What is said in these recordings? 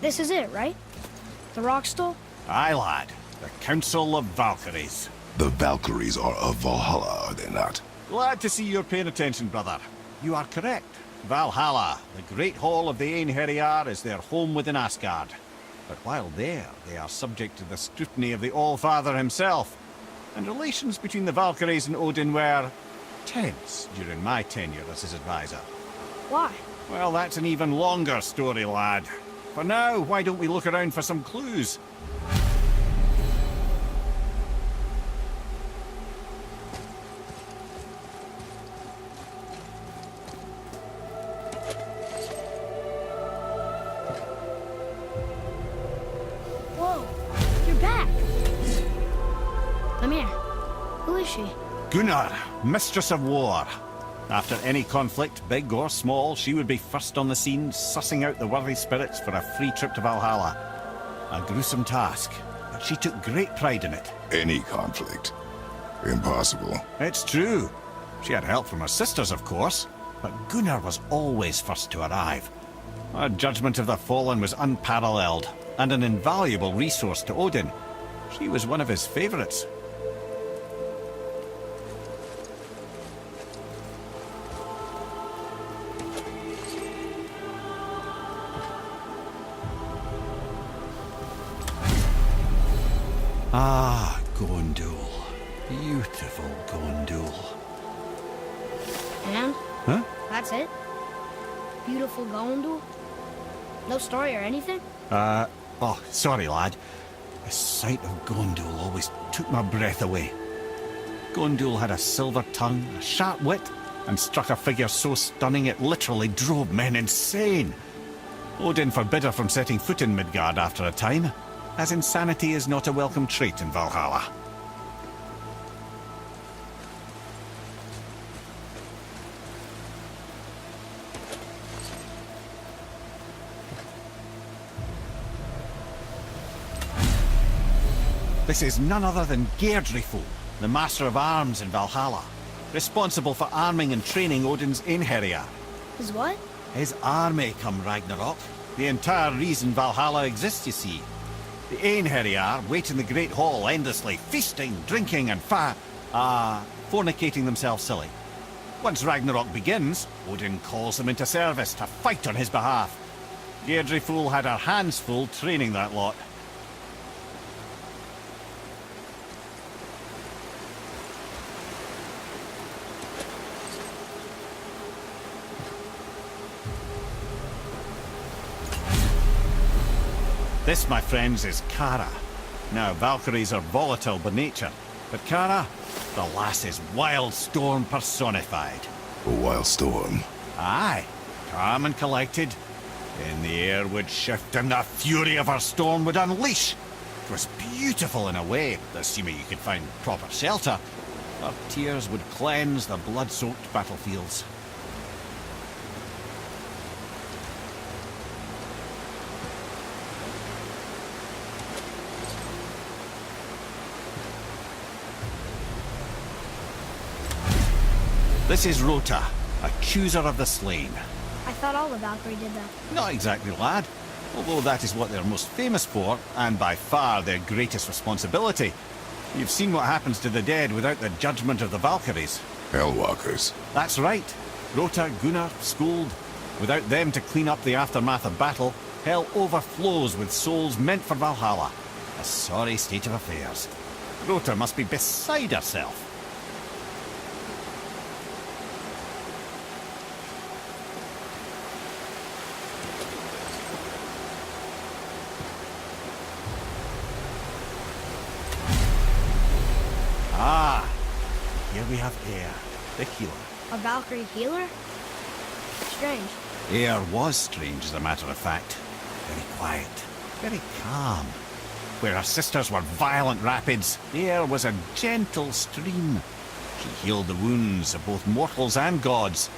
This is it, right? The Rockstall? Aye, lad. The Council of Valkyries. The Valkyries are of Valhalla, are they not? Glad to see you're paying attention, brother. You are correct. Valhalla, the great hall of the Einherjar, is their home within Asgard. But while there, they are subject to the scrutiny of the All-Father himself. And relations between the Valkyries and Odin were tense during my tenure as his advisor. Why? Well, that's an even longer story, lad. For now, why don't we look around for some clues? Whoa, you're back. Come here. Who is she? Gunnar, Mistress of War. After any conflict, big or small, she would be first on the scene, sussing out the worthy spirits for a free trip to Valhalla. A gruesome task, but she took great pride in it. Any conflict. Impossible. It's true. She had help from her sisters, of course, but Gunnar was always first to arrive. Her judgment of the fallen was unparalleled, and an invaluable resource to Odin. She was one of his favorites. Ah, Gondul. Beautiful Gondul. And? Huh? That's it? Beautiful Gondul? No story or anything? Oh, sorry, lad. The sight of Gondul always took my breath away. Gondul had a silver tongue, a sharp wit, and struck a figure so stunning it literally drove men insane. Odin forbid her from setting foot in Midgard after a time, as insanity is not a welcome trait in Valhalla. This is none other than Geirdriful, the Master of Arms in Valhalla, responsible for arming and training Odin's Einherjar. Is what? His army come Ragnarok. The entire reason Valhalla exists, you see. The Einherjar wait in the Great Hall endlessly, feasting, drinking, and fornicating themselves silly. Once Ragnarok begins, Odin calls them into service to fight on his behalf. Geirdriful had her hands full training that lot. This, my friends, is Kara. Now, Valkyries are volatile by nature, but Kara, the lass is wild storm personified. A wild storm. Aye, calm and collected. Then the air would shift and the fury of her storm would unleash. It was beautiful in a way, assuming you could find proper shelter. Her tears would cleanse the blood-soaked battlefields. This is Rota, accuser of the slain. I thought all the Valkyrie did that. Not exactly, lad. Although that is what they're most famous for, and by far their greatest responsibility. You've seen what happens to the dead without the judgment of the Valkyries. Hellwalkers. That's right. Rota, Gunnar, Skuld. Without them to clean up the aftermath of battle, hell overflows with souls meant for Valhalla. A sorry state of affairs. Rota must be beside herself. Ah, here we have Air, the healer. A Valkyrie healer? Strange. Air was strange, as a matter of fact. Very quiet, very calm. Where her sisters were violent rapids, Air was a gentle stream. She healed the wounds of both mortals and gods,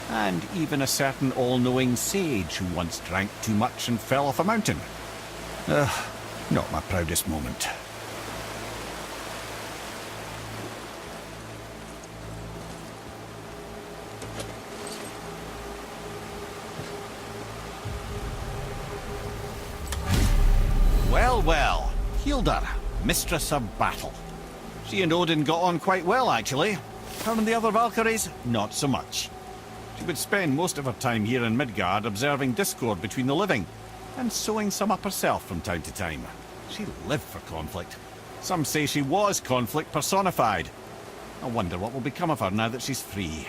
and even a certain all-knowing sage who once drank too much and fell off a mountain. Not my proudest moment. Well, well. Hilda, Mistress of Battle. She and Odin got on quite well, actually. Her and the other Valkyries, not so much. She would spend most of her time here in Midgard observing discord between the living, and sewing some up herself from time to time. She lived for conflict. Some say she was conflict personified. I wonder what will become of her now that she's free.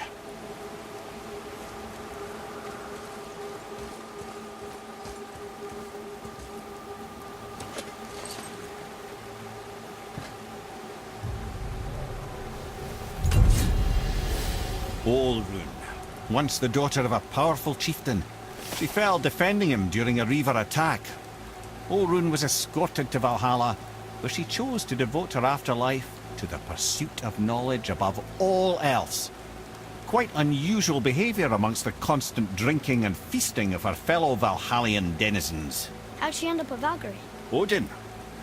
Olrun, once the daughter of a powerful chieftain. She fell defending him during a Reaver attack. Olrun was escorted to Valhalla, where she chose to devote her afterlife to the pursuit of knowledge above all else. Quite unusual behaviour amongst the constant drinking and feasting of her fellow Valhallian denizens. How'd she end up a Valkyrie? Odin.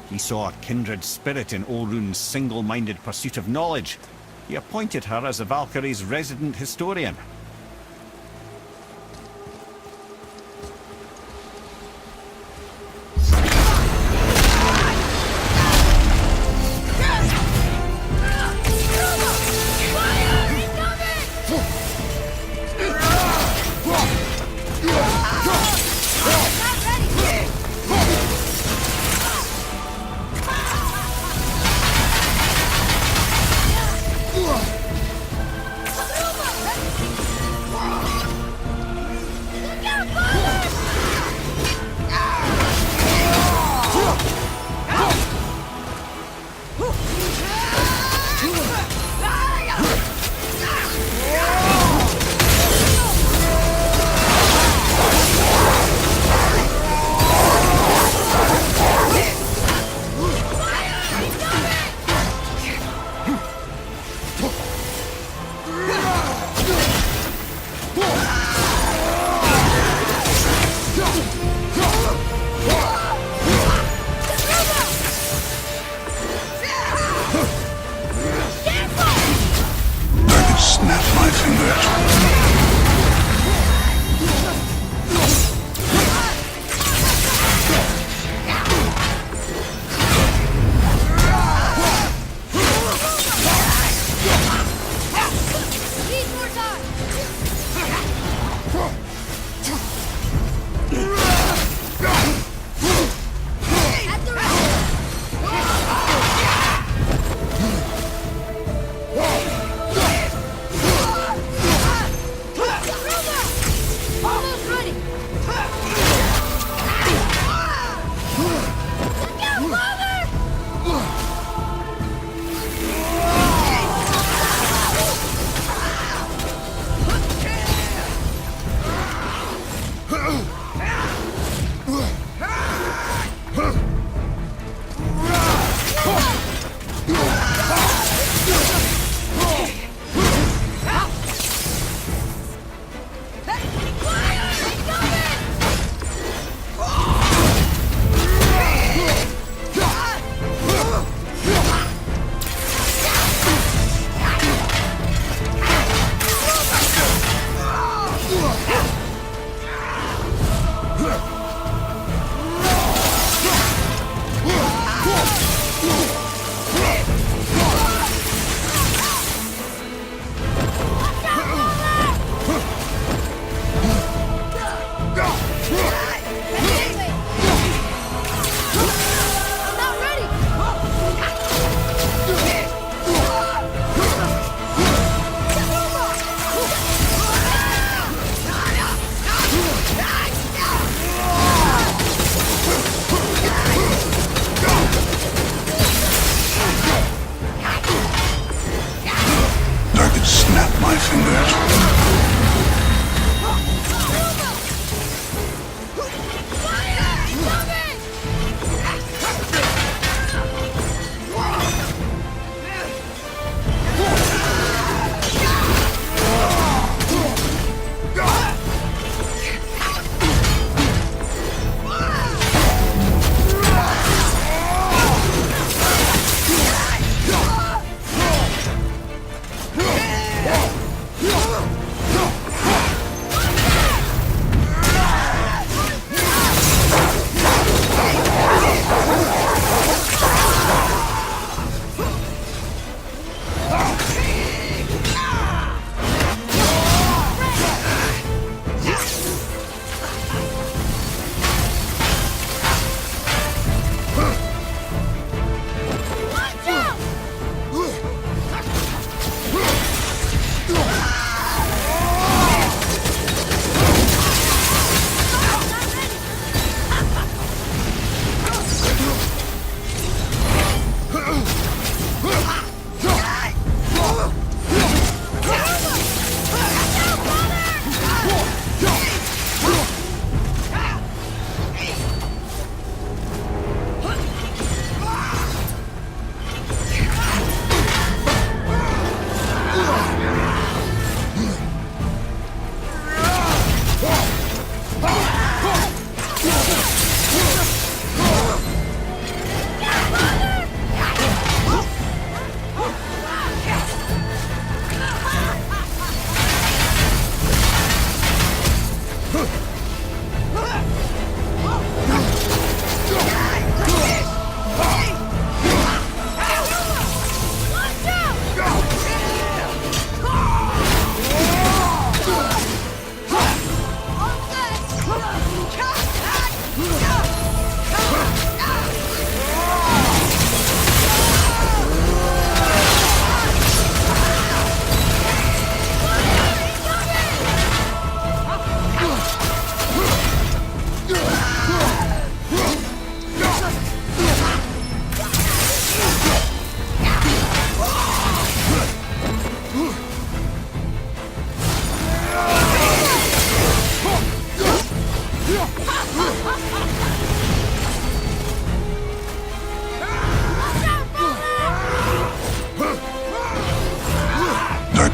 He saw a kindred spirit in Olrun's single-minded pursuit of knowledge. He appointed her as the Valkyrie's resident historian.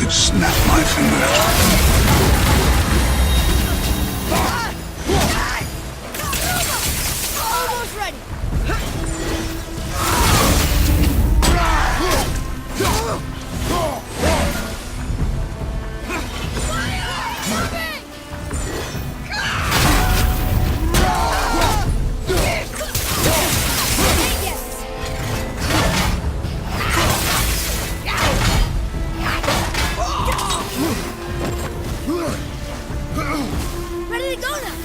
could snap my fingers. Almost ready. Ready to go now.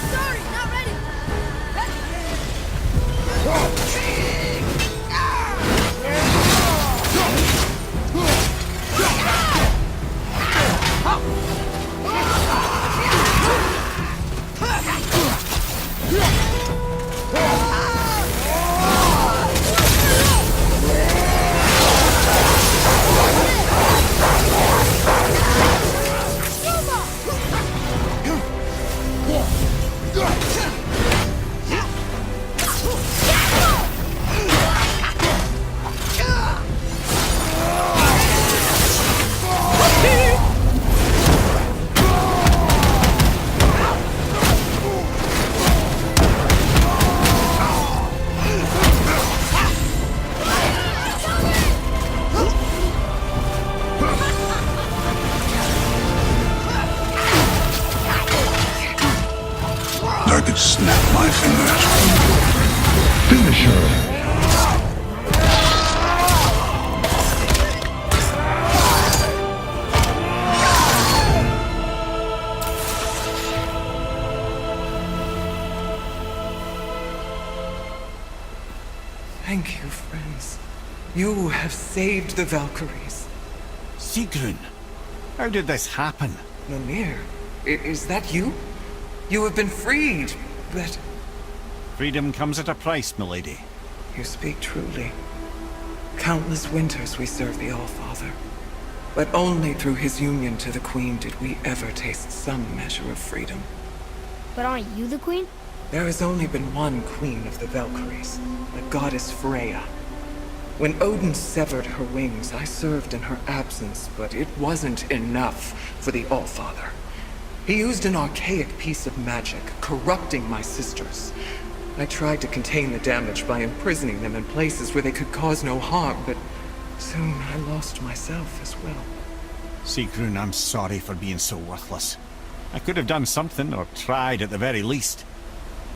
Sorry, not ready. I could snap my fingers. Finish her. Thank you, friends. You have saved the Valkyries. Sigrun, how did this happen? Mimir, is that you? You have been freed, but... Freedom comes at a price, milady. You speak truly. Countless winters we served the All-Father. But only through his union to the Queen did we ever taste some measure of freedom. But aren't you the queen? There has only been one Queen of the Valkyries, the goddess Freya. When Odin severed her wings, I served in her absence, but it wasn't enough for the All-Father. He used an archaic piece of magic, corrupting my sisters. I tried to contain the damage by imprisoning them in places where they could cause no harm, but soon I lost myself as well. Sigrun, I'm sorry for being so worthless. I could have done something, or tried at the very least.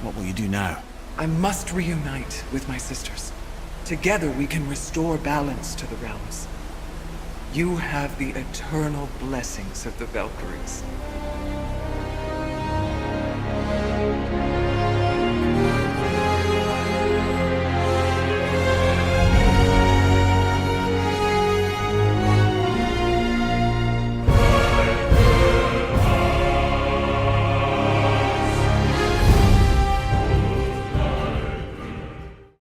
What will you do now? I must reunite with my sisters. Together we can restore balance to the realms. You have the eternal blessings of the Valkyries.